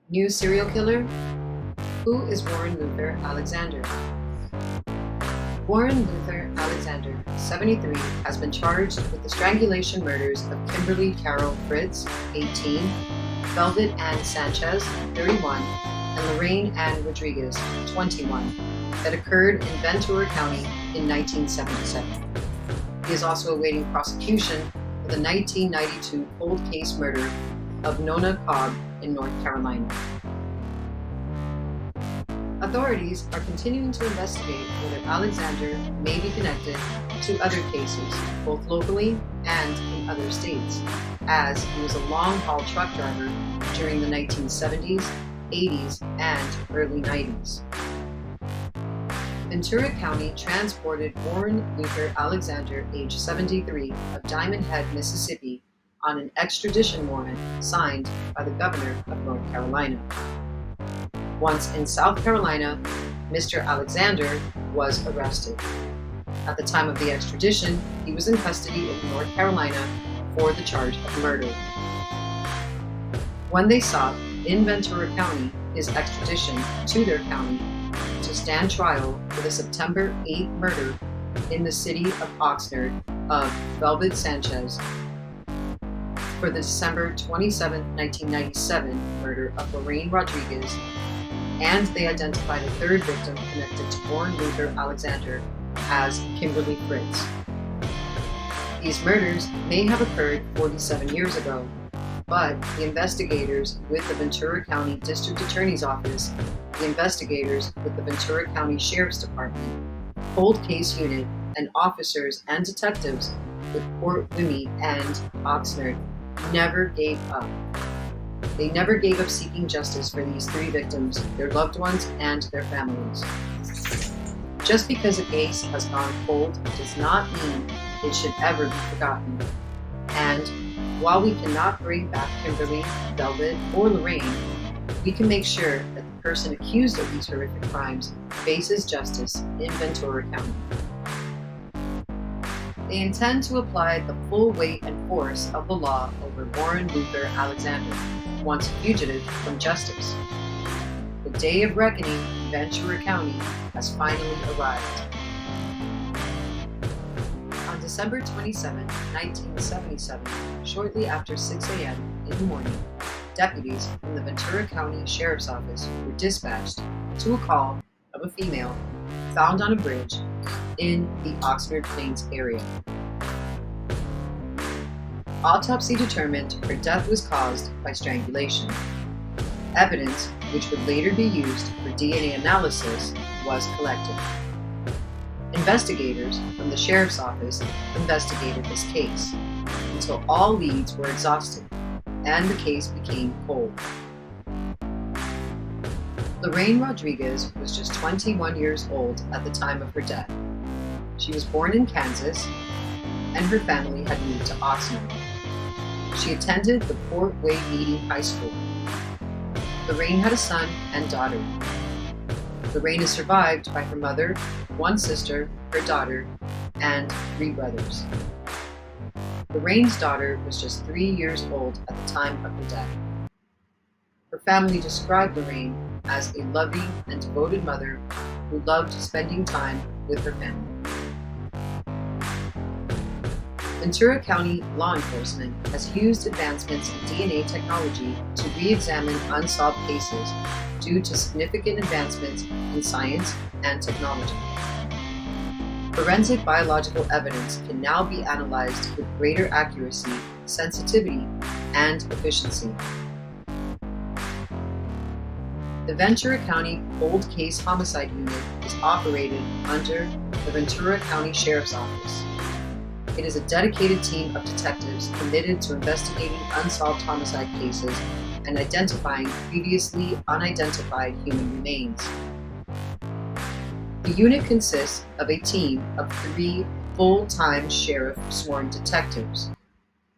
New serial killer? Who is Warren Luther Alexander? Warren Luther Alexander, 73, has been charged with the strangulation murders of Kimberly Carol Fritz, 18, Velvet Ann Sanchez, 31, and Lorraine Ann Rodriguez, 21, that occurred in Ventura County in 1977. He is also awaiting prosecution for the 1992 cold case murder of Nona Cobb in North Carolina. Authorities are continuing to investigate whether Alexander may be connected to other cases, both locally and in other states, as he was a long-haul truck driver during the 1970s, 80s, and early 90s. Ventura County transported Warren Luther Alexander, age 73, of Diamond Head, Mississippi, on an extradition warrant signed by the governor of North Carolina. Once in South Carolina, Mr. Alexander was arrested. At the time of the extradition, he was in custody in North Carolina for the charge of murder. When they sought in Ventura County his extradition to their county to stand trial for the September 8 murder in the city of Oxnard of Velvet Sanchez, for the December 27, 1997 murder of Lorraine Rodriguez, and they identified a third victim connected to Warren Luther Alexander as Kimberly Fritz. These murders may have occurred 47 years ago, but the investigators with the Ventura County District Attorney's Office, the investigators with the Ventura County Sheriff's Department, Cold Case Unit, and officers and detectives with Port Wimy and Oxnard never gave up. They never gave up seeking justice for these three victims, their loved ones, and their families. Just because a case has gone cold does not mean it should ever be forgotten. And while we cannot bring back Kimberly, Velvet, or Lorraine, we can make sure that the person accused of these horrific crimes faces justice in Ventura County. They intend to apply the full weight and force of the law over Warren Luther Alexander, once a fugitive from justice. The day of reckoning in Ventura County has finally arrived. On December 27, 1977, shortly after 6 a.m. in the morning, deputies from the Ventura County Sheriff's Office were dispatched to a call of a female found on a bridge in the Oxnard Plains area. Autopsy determined her death was caused by strangulation. Evidence, which would later be used for DNA analysis, was collected. Investigators from the Sheriff's Office investigated this case until all leads were exhausted and the case became cold. Lorraine Rodriguez was just 21 years old at the time of her death. She was born in Kansas, and her family had moved to Oxnard. She attended the Port Wimy High School. Lorraine had a son and daughter. Lorraine is survived by her mother, one sister, her daughter, and 3 brothers. Lorraine's daughter was just 3 years old at the time of her death. Her family described Lorraine as a loving and devoted mother who loved spending time with her family. Ventura County law enforcement has used advancements in DNA technology to re-examine unsolved cases due to significant advancements in science and technology. Forensic biological evidence can now be analyzed with greater accuracy, sensitivity, and efficiency. The Ventura County Cold Case Homicide Unit is operated under the Ventura County Sheriff's Office. It is a dedicated team of detectives committed to investigating unsolved homicide cases and identifying previously unidentified human remains. The unit consists of a team of 3 full-time sheriff sworn detectives,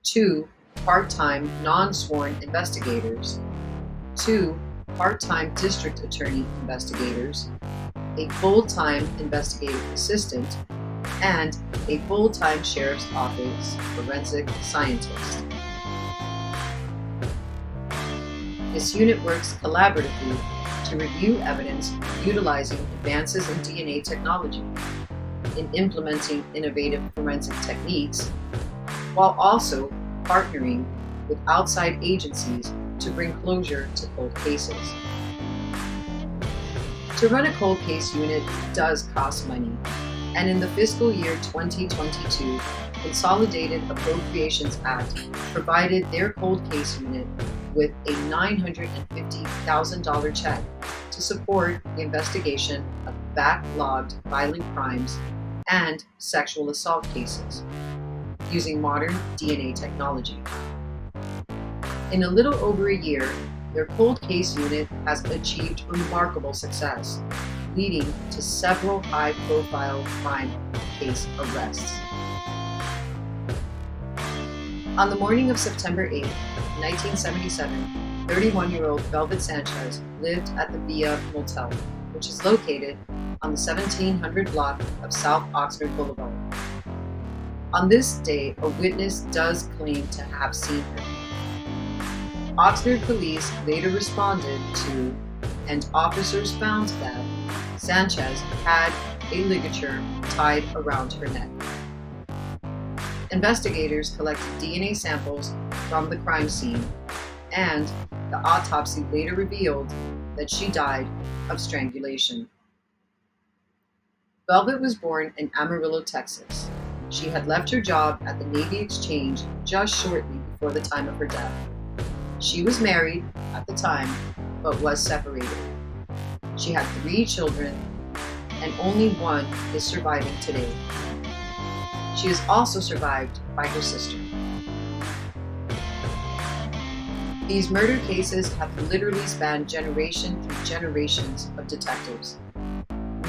2 part-time non-sworn investigators, 2 part-time district attorney investigators, a full-time investigative assistant, and a full-time Sheriff's Office forensic scientist. This unit works collaboratively to review evidence utilizing advances in DNA technology, in implementing innovative forensic techniques, while also partnering with outside agencies to bring closure to cold cases. To run a cold case unit does cost money, and in the fiscal year 2022, Consolidated Appropriations Act provided their cold case unit with a $950,000 check to support the investigation of backlogged violent crimes and sexual assault cases using modern DNA technology. In a little over a year, their cold case unit has achieved remarkable success, leading to several high-profile crime case arrests. On the morning of September 8, 1977, 31-year-old Velvet Sanchez lived at the Villa Motel, which is located on the 1700 block of South Oxnard Boulevard. On this day, a witness does claim to have seen her. Oxnard police later responded to, and officers found that Sanchez had a ligature tied around her neck. Investigators collected DNA samples from the crime scene, and the autopsy later revealed that she died of strangulation. Velvet was born in Amarillo, Texas. She had left her job at the Navy Exchange just shortly before the time of her death. She was married at the time, but was separated. She had 3 children, and only one is surviving today. She is also survived by her sister. These murder cases have literally spanned generation through generations of detectives.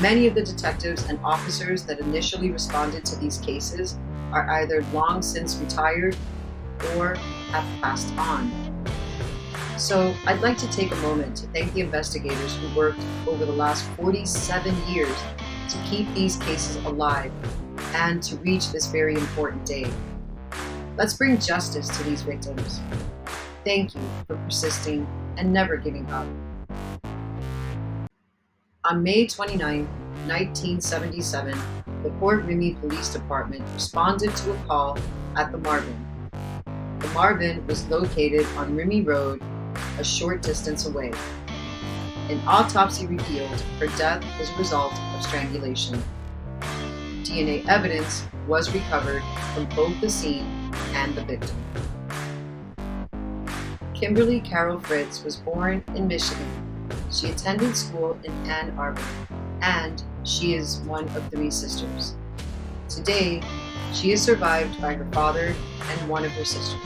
Many of the detectives and officers that initially responded to these cases are either long since retired or have passed on. So I'd like to take a moment to thank the investigators who worked over the last 47 years to keep these cases alive and to reach this very important day. Let's bring justice to these victims. Thank you for persisting and never giving up. On May 29, 1977, the Port Remy Police Department responded to a call at the Marvin. The Marvin was located on Remy Road, a short distance away. An autopsy revealed her death was a result of strangulation. DNA evidence was recovered from both the scene and the victim. Kimberly Carol Fritz was born in Michigan. She attended school in Ann Arbor, and she is one of 3 sisters. Today, she is survived by her father and one of her sisters.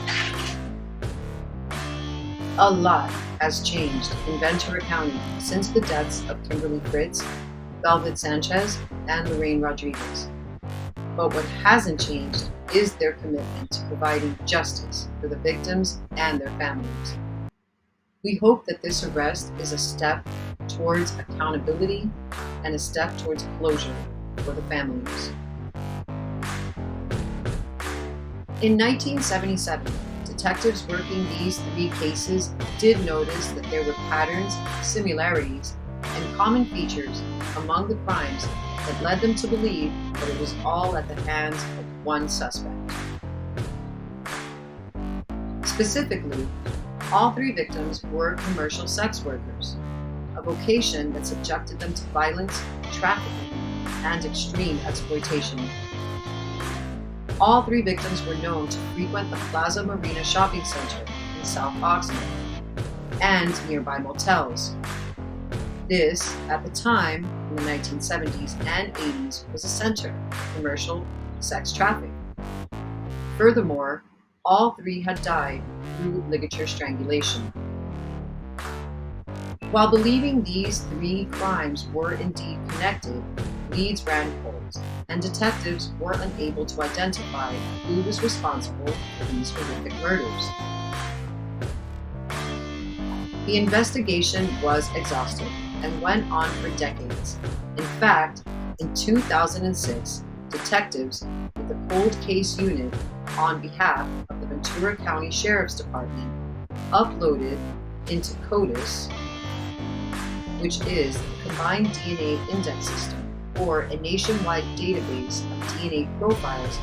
A lot has changed in Ventura County since the deaths of Kimberly Fritz, Velvet Sanchez, and Lorraine Rodriguez. But what hasn't changed is their commitment to providing justice for the victims and their families. We hope that this arrest is a step towards accountability and a step towards closure for the families. In 1977, detectives working these 3 cases did notice that there were patterns, similarities, and common features among the crimes that led them to believe that it was all at the hands of one suspect. Specifically, all 3 victims were commercial sex workers, a vocation that subjected them to violence, trafficking, and extreme exploitation. All 3 victims were known to frequent the Plaza Marina Shopping Center in South Oxnard and nearby motels. This, at the time, in the 1970s and 80s, was a center of commercial sex trafficking. Furthermore, all 3 had died through ligature strangulation. While believing these 3 crimes were indeed connected, leads ran cold, and detectives were unable to identify who was responsible for these horrific murders. The investigation was exhaustive and went on for decades. In fact, in 2006, detectives with the Cold Case Unit on behalf of the Ventura County Sheriff's Department uploaded into CODIS, which is the Combined DNA Index System, or a nationwide database of DNA profiles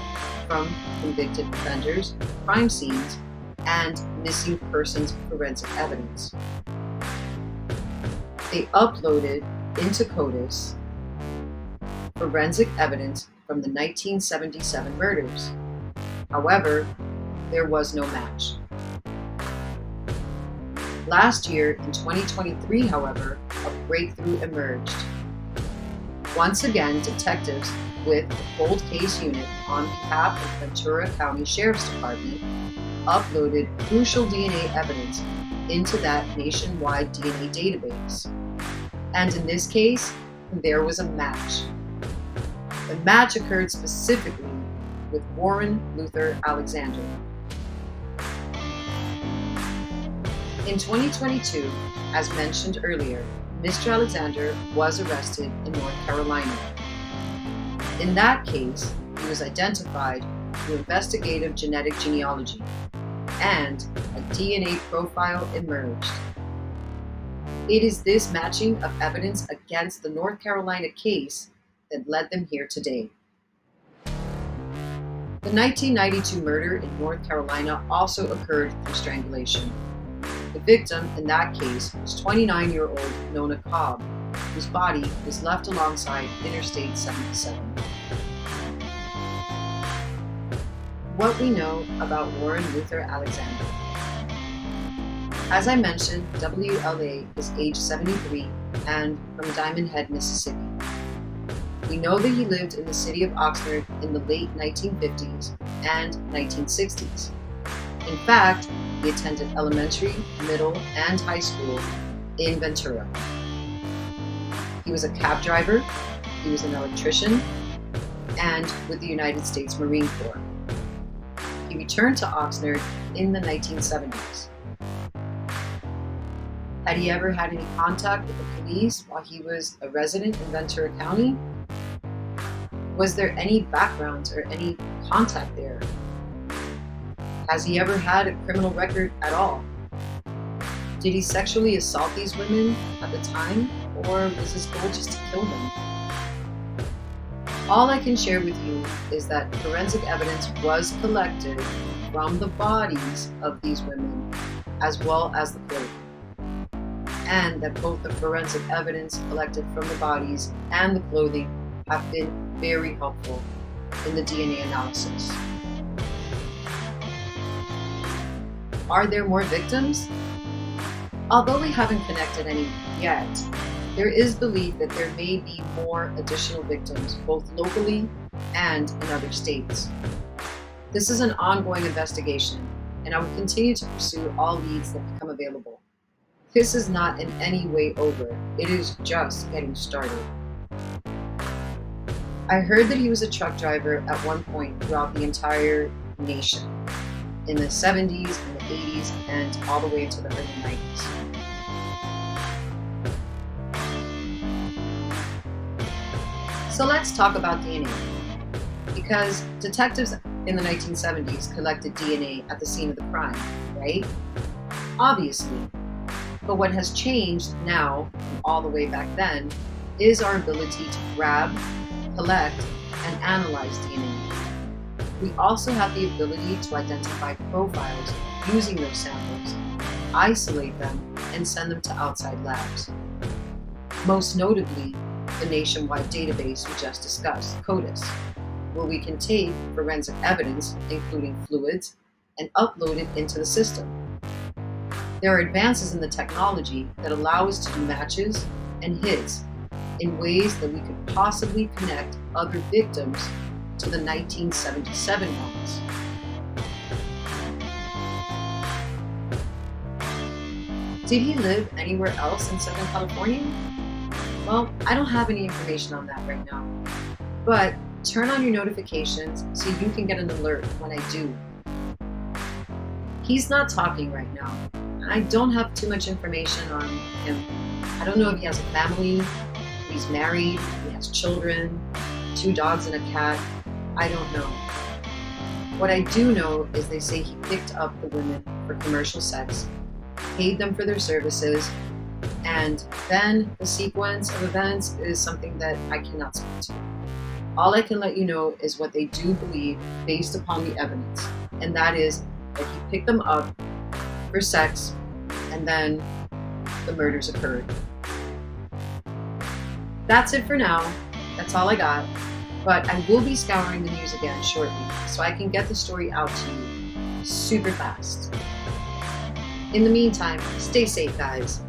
from convicted offenders, crime scenes, and missing persons forensic evidence. They uploaded into CODIS forensic evidence from the 1977 murders. However, there was no match. Last year, in 2023, however, a breakthrough emerged. Once again, detectives with the Cold Case Unit on behalf of Ventura County Sheriff's Department uploaded crucial DNA evidence into that nationwide DNA database. And in this case, there was a match. The match occurred specifically with Warren Luther Alexander. In 2022, as mentioned earlier, Mr. Alexander was arrested in North Carolina. In that case, he was identified through investigative genetic genealogy, and a DNA profile emerged. It is this matching of evidence against the North Carolina case that led them here today. The 1992 murder in North Carolina also occurred through strangulation. The victim in that case was 29-year-old Nona Cobb, whose body was left alongside Interstate 77. What we know about Warren Luther Alexander. As I mentioned, WLA is age 73 and from Diamond Head, Mississippi. We know that he lived in the city of Oxnard in the late 1950s and 1960s. In fact, he attended elementary, middle, and high school in Ventura. He was a cab driver, he was an electrician, and with the United States Marine Corps. He returned to Oxnard in the 1970s. Had he ever had any contact with the police while he was a resident in Ventura County? Was there any backgrounds or any contact there? Has he ever had a criminal record at all? Did he sexually assault these women at the time, or was his goal just to kill them? All I can share with you is that forensic evidence was collected from the bodies of these women, as well as the clothing, and that both the forensic evidence collected from the bodies and the clothing have been very helpful in the DNA analysis. Are there more victims? Although we haven't connected any yet, there is belief that there may be more additional victims, both locally and in other states. This is an ongoing investigation, and I will continue to pursue all leads that become available. This is not in any way over. It is just getting started. I heard that he was a truck driver at one point throughout the entire nation, in the 70s and the 80s and all the way into the early 90s. So let's talk about DNA, because detectives in the 1970s collected DNA at the scene of the crime, right? Obviously. But what has changed now, from all the way back then, is our ability to grab, collect, and analyze DNA. We also have the ability to identify profiles using those samples, isolate them, and send them to outside labs. Most notably, the nationwide database we just discussed, CODIS, where we can take forensic evidence, including fluids, and upload it into the system. There are advances in the technology that allow us to do matches and hits in ways that we could possibly connect other victims to the 1977 ones. Did he live anywhere else in Southern California? Well, I don't have any information on that right now, but turn on your notifications so you can get an alert when I do. He's not talking right now. I don't have too much information on him. I don't know if he has a family, if he's married, if he has children, 2 dogs and a cat. I don't know. What I do know is they say he picked up the women for commercial sex, paid them for their services, and then the sequence of events is something that I cannot speak to. All I can let you know is what they do believe based upon the evidence, and that is that he picked them up for sex and then the murders occurred. That's it for now. That's all I got. But I will be scouring the news again shortly so I can get the story out to you super fast. In the meantime, stay safe, guys.